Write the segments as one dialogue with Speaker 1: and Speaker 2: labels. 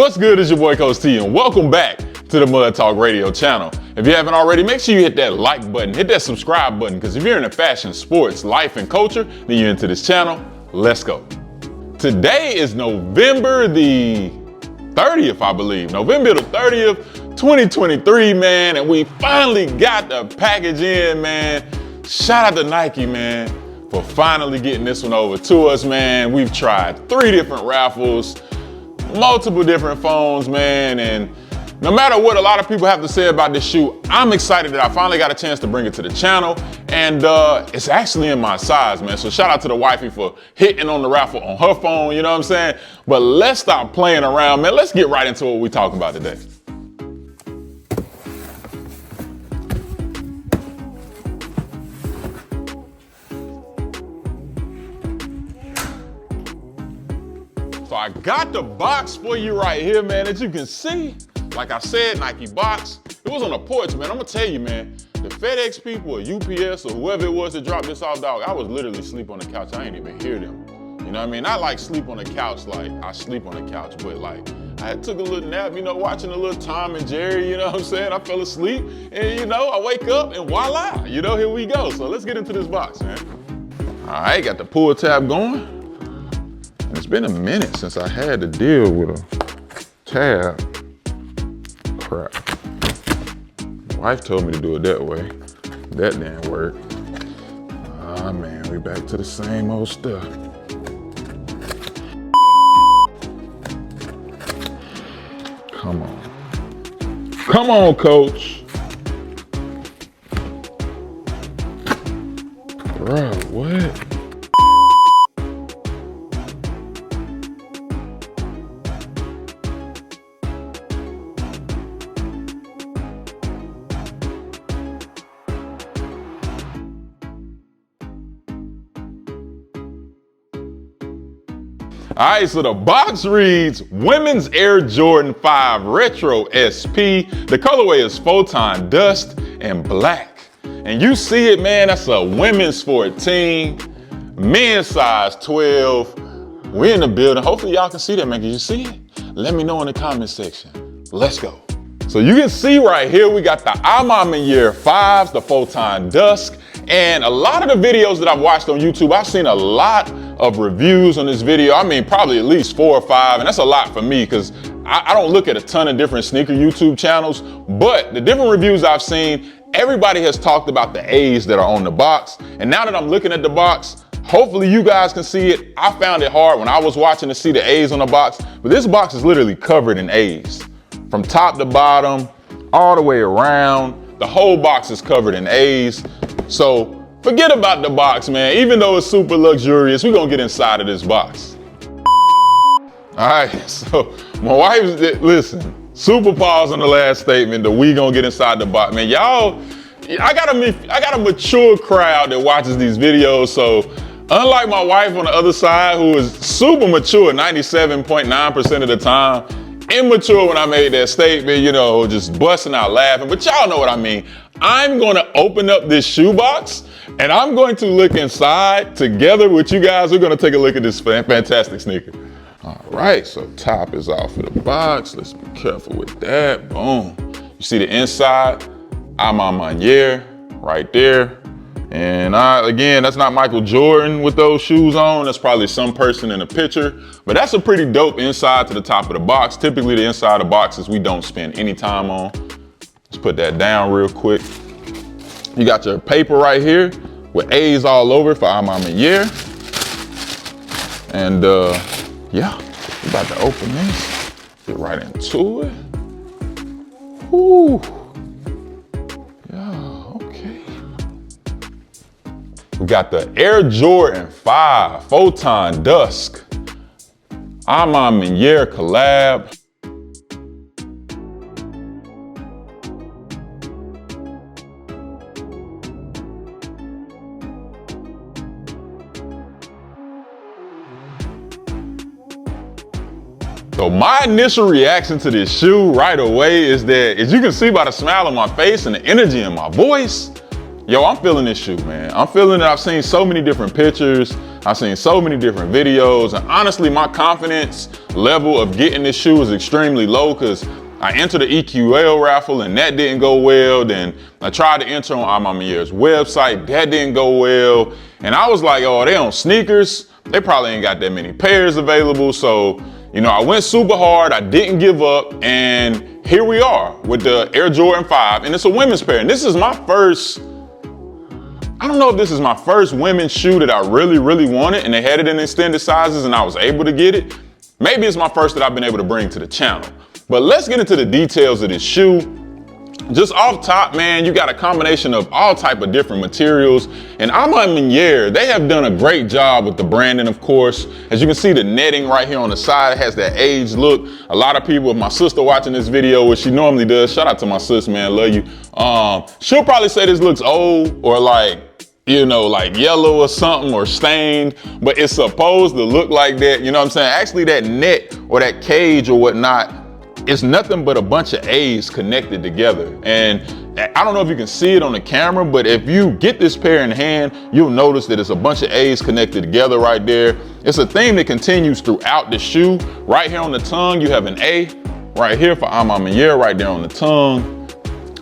Speaker 1: What's good? It's your boy Coach T, and welcome back to the Mud Talk Radio channel. If you haven't already, make sure you hit that like button, hit that subscribe button, because if you're into fashion, sports, life, and culture, then you're into this channel. Let's go. Today is November the 30th, I believe. November the 30th, 2023, man, and we finally got the package in, man. Shout out to Nike, man, for finally getting this one over to us, man. We've tried 3 different raffles, multiple different phones, man, and no matter what a lot of people have to say about this shoe, I'm excited that I finally got a chance to bring it to the channel, and it's actually in my size, man. So shout out to the wifey for hitting on the raffle on her phone, you know what I'm saying? But let's stop playing around, man. Let's get right into what we're talking about today. So I got the box for you right here, man. As you can see, like I said, Nike box. It was on the porch, man. I'm gonna tell you, man, the FedEx people or UPS or whoever it was that dropped this off, dog, I was literally asleep on the couch. I ain't even hear them. You know what I mean? Not like sleep on the couch, like I sleep on the couch, but like I took a little nap, you know, watching a little Tom and Jerry, you know what I'm saying? I fell asleep and, you know, I wake up and voila, you know, here we go. So let's get into this box, man. All right, got the pull tab going. And it's been a minute since I had to deal with a tab. Crap. My wife told me to do it that way. That didn't work. Ah, man, we back to the same old stuff. Come on. Come on, coach. Bro, what? All right, so the box reads Women's Air Jordan 5 Retro SP. The colorway is Photon Dust and Black. And you see it, man, that's a women's 14, men's size 12. We're in the building. Hopefully y'all can see that, man. Can you see it? Let me know in the comment section. Let's go. So you can see right here, we got the Maniére 5s, the Photon Dusk, and a lot of the videos that I've watched on YouTube, I've seen a lot of reviews on this video. I mean, probably at least 4 or 5, and that's a lot for me because I don't look at a ton of different sneaker YouTube channels, but the different reviews I've seen, everybody has talked about the A's that are on the box. And now that I'm looking at the box, hopefully you guys can see it. I found it hard when I was watching to see the A's on the box, but this box is literally covered in A's. From top to bottom, all the way around, the whole box is covered in A's. So forget about the box, man. Even though it's super luxurious, we're gonna get inside of this box. All right, so my wife, listen, super pause on the last statement that we gonna get inside the box. Man, y'all, I got a mature crowd that watches these videos, so unlike my wife on the other side, who is super mature 97.9% of the time, immature when I made that statement, you know, just busting out laughing, but y'all know what I mean. I'm gonna open up this shoebox and I'm going to look inside together with you guys. We're gonna take a look at this fantastic sneaker. All right, so top is off of the box. Let's be careful with that. Boom. You see the inside, I'm on Maniére right there. And again, that's not Michael Jordan with those shoes on. That's probably some person in a picture, but that's a pretty dope inside to the top of the box. Typically the inside of boxes we don't spend any time on. Let's put that down real quick. You got your paper right here with A's all over for Maniére. And yeah, we're about to open this. Get right into it. Whoo. We got the Air Jordan 5 Photon Dusk. Maniére collab. So my initial reaction to this shoe right away is that, as you can see by the smile on my face and the energy in my voice, yo, I'm feeling this shoe, man. I'm feeling it. I've seen so many different pictures. I've seen so many different videos, and honestly, my confidence level of getting this shoe is extremely low because I entered the EQL raffle and that didn't go well. Then I tried to enter on Maniere's website, that didn't go well. And I was like, oh, they on sneakers? They probably ain't got that many pairs available. So, you know, I went super hard, I didn't give up, and here we are with the Air Jordan 5, and it's a women's pair. And this is my first, I don't know if this is my first women's shoe that I really, really wanted, and they had it in extended sizes and I was able to get it. Maybe it's my first that I've been able to bring to the channel. But let's get into the details of this shoe. Just off top, man, you got a combination of all type of different materials. And Maniére, they have done a great job with the branding, of course. As you can see, the netting right here on the side has that aged look. A lot of people, my sister watching this video, which she normally does, shout out to my sis, man, love you. She'll probably say this looks old or like, you know, like yellow or something or stained, but it's supposed to look like that. You know what I'm saying? Actually, that net or that cage or whatnot, it's nothing but a bunch of A's connected together. And I don't know if you can see it on the camera, but if you get this pair in hand, you'll notice that it's a bunch of A's connected together right there. It's a theme that continues throughout the shoe. Right here on the tongue, you have an A. Right here for Maniére, right there on the tongue.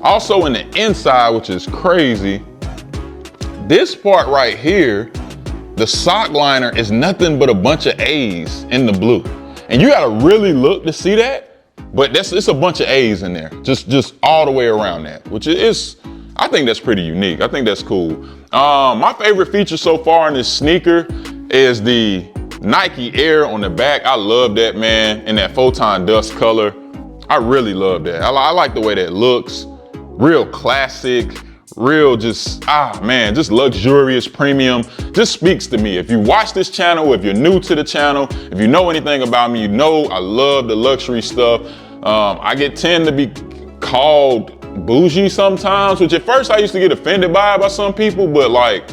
Speaker 1: Also in the inside, which is crazy, this part right here, the sock liner is nothing but a bunch of A's in the blue. And you gotta really look to see that. But it's a bunch of A's in there, just all the way around that, which is, I think that's pretty unique. I think that's cool. My favorite feature so far in this sneaker is the Nike Air on the back. I love that, man, in that photon dust color. I really love that. I like the way that looks. Real classic, real just luxurious, premium. Just speaks to me. If you watch this channel, if you're new to the channel, if you know anything about me, you know I love the luxury stuff. I tend to be called bougie sometimes, which at first I used to get offended by some people, but like,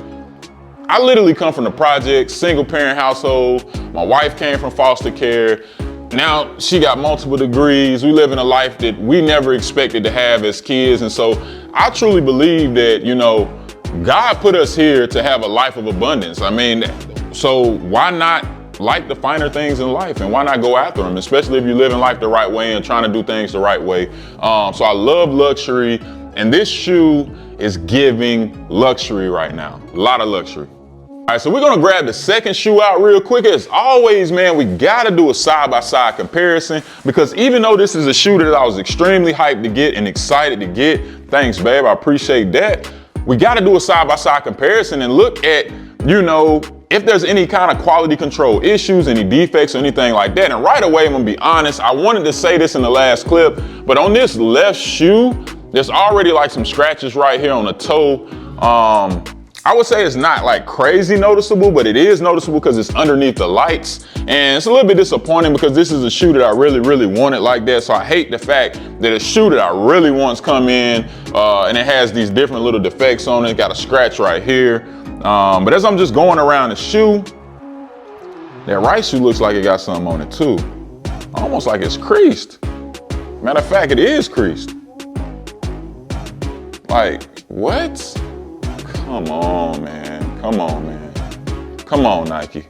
Speaker 1: I literally come from the projects, single parent household. My wife came from foster care. Now she got multiple degrees. We live in a life that we never expected to have as kids. And so I truly believe that, you know, God put us here to have a life of abundance. I mean, so why not like the finer things in life, and why not go after them, especially if you're living life the right way and trying to do things the right way. So I love luxury, and this shoe is giving luxury right now. A lot of luxury. All right, so we're gonna grab the second shoe out real quick. As always, man, we gotta do a side-by-side comparison, because even though this is a shoe that I was extremely hyped to get and excited to get, thanks, babe, I appreciate that. We gotta do a side-by-side comparison and look at, you know, if there's any kind of quality control issues, any defects or anything like that. And right away, I'm gonna be honest, I wanted to say this in the last clip, but on this left shoe, there's already like some scratches right here on the toe. I would say it's not like crazy noticeable, but it is noticeable because it's underneath the lights. And it's a little bit disappointing because this is a shoe that I really, really wanted like that. So I hate the fact that a shoe that I really want's come in and it has these different little defects on it. Got a scratch right here. But as I'm just going around the shoe, that right shoe looks like it got something on it too. Almost like it's creased. Matter of fact, it is creased. Like, what? Come on, man. Come on, man. Come on, Nike.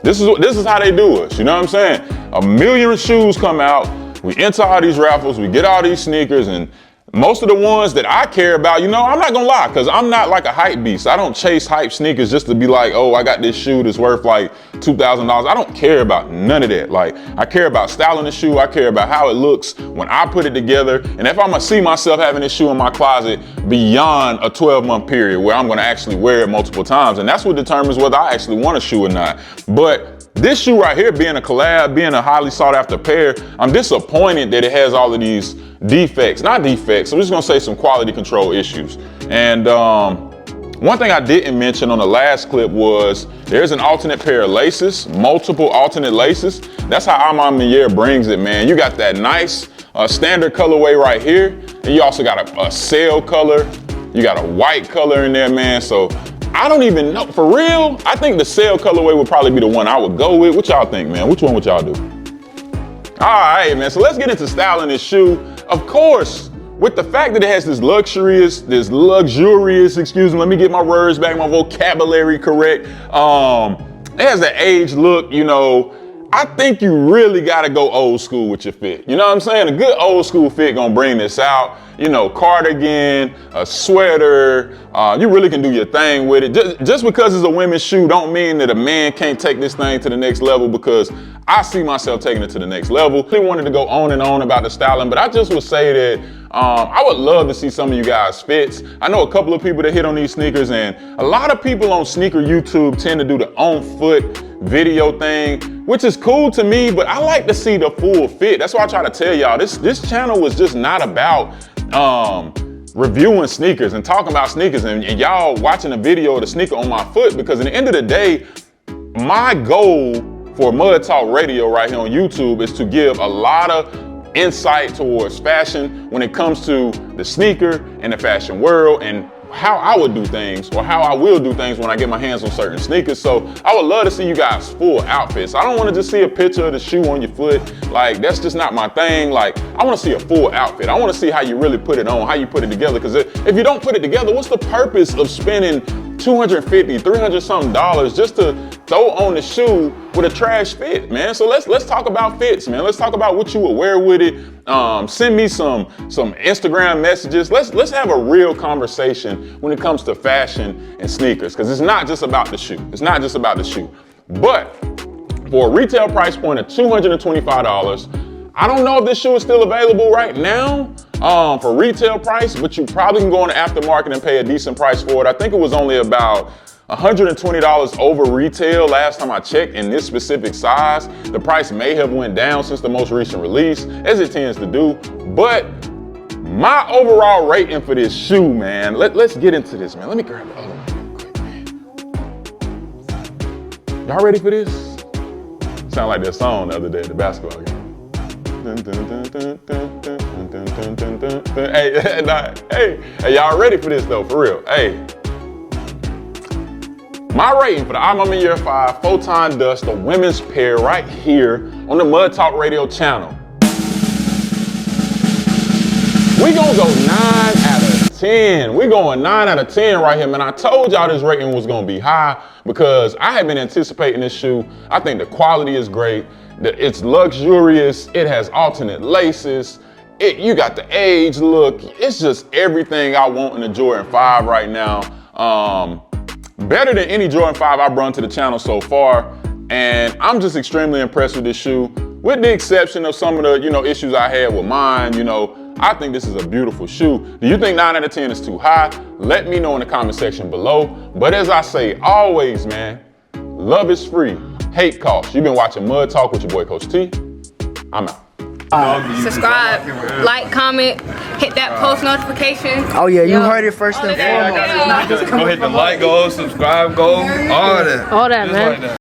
Speaker 1: This is how they do us, you know what I'm saying? A million shoes come out, we enter all these raffles, we get all these sneakers, and most of the ones that I care about, you know, I'm not gonna lie, because I'm not like a hype beast. I don't chase hype sneakers just to be like, oh, I got this shoe that's worth like $2,000. I don't care about none of that. Like, I care about styling the shoe. I care about how it looks when I put it together. And if I'm gonna see myself having this shoe in my closet beyond a 12-month period where I'm gonna actually wear it multiple times. And that's what determines whether I actually want a shoe or not. But this shoe right here, being a collab, being a highly sought after pair, I'm disappointed that it has all of these defects. Not defects, I'm just gonna say some quality control issues. And one thing I didn't mention on the last clip was there's an alternate pair of laces, multiple alternate laces. That's how Maniére brings it, man. You got that nice standard colorway right here, and you also got a sail color. You got a white color in there, man. So I don't even know, for real, I think the sail colorway would probably be the one I would go with. What y'all think, man? Which one would y'all do? All right, man, so let's get into styling this shoe. Of course, with the fact that it has this luxurious, excuse me, let me get my words back, my vocabulary correct. it has that age look, you know. I think you really gotta go old school with your fit. You know what I'm saying? A good old school fit gonna bring this out. You know, cardigan, a sweater, you really can do your thing with it. Just because it's a women's shoe don't mean that a man can't take this thing to the next level, because I see myself taking it to the next level. I wanted to go on and on about the styling, but I just would say that I would love to see some of you guys fits. I know a couple of people that hit on these sneakers, and a lot of people on sneaker YouTube tend to do the on foot video thing, which is cool to me, but I like to see the full fit. That's why I try to tell y'all, this channel was just not about reviewing sneakers and talking about sneakers and y'all watching a video of the sneaker on my foot, because at the end of the day, my goal for Mud Talk Radio right here on YouTube is to give a lot of insight towards fashion when it comes to the sneaker and the fashion world, and how I would do things, or how I will do things when I get my hands on certain sneakers. So I would love to see you guys full outfits. I don't want to just see a picture of the shoe on your foot. Like, that's just not my thing. Like, I want to see a full outfit. I want to see how you really put it on, how you put it together. Because if you don't put it together, what's the purpose of spending $250, $300 something just to throw on the shoe with a trash fit, man? So let's talk about fits, man. Let's talk about what you would wear with it. Send me some Instagram messages. Let's have a real conversation when it comes to fashion and sneakers, because it's not just about the shoe. It's not just about the shoe. But for a retail price point of $225, I don't know if this shoe is still available right now for retail price, but you probably can go on the aftermarket and pay a decent price for it. I think it was only about $120 over retail last time I checked in this specific size. The price may have went down since the most recent release, as it tends to do. But my overall rating for this shoe, man, let's get into this, man. Let me grab the other one real quick, man. Y'all ready for this? Sound like that song the other day at the basketball game. Hey, y'all ready for this though, for real? Hey. My rating for the Maniére 5 Photon Dust, the women's pair, right here on the Mud Talk Radio channel. We gonna go 9 out of 10. We going 9 out of 10 right here, man. I told y'all this rating was gonna be high because I have been anticipating this shoe. I think the quality is great. It's luxurious. It has alternate laces. You got the age look. It's just everything I want in a Jordan 5 right now. Better than any Jordan 5 I've brought to the channel so far. And I'm just extremely impressed with this shoe, with the exception of some of the, issues I had with mine. I think this is a beautiful shoe. Do you think 9 out of 10 is too high? Let me know in the comment section below. But as I say always, man, love is free, hate costs. You've been watching Mud Talk with your boy, Coach T. I'm out.
Speaker 2: Subscribe, like, comment, hit that post notification.
Speaker 3: Oh yeah, you heard it first and foremost.
Speaker 4: Go hit the like, go subscribe, go all that.
Speaker 2: All that, man.
Speaker 4: Like that.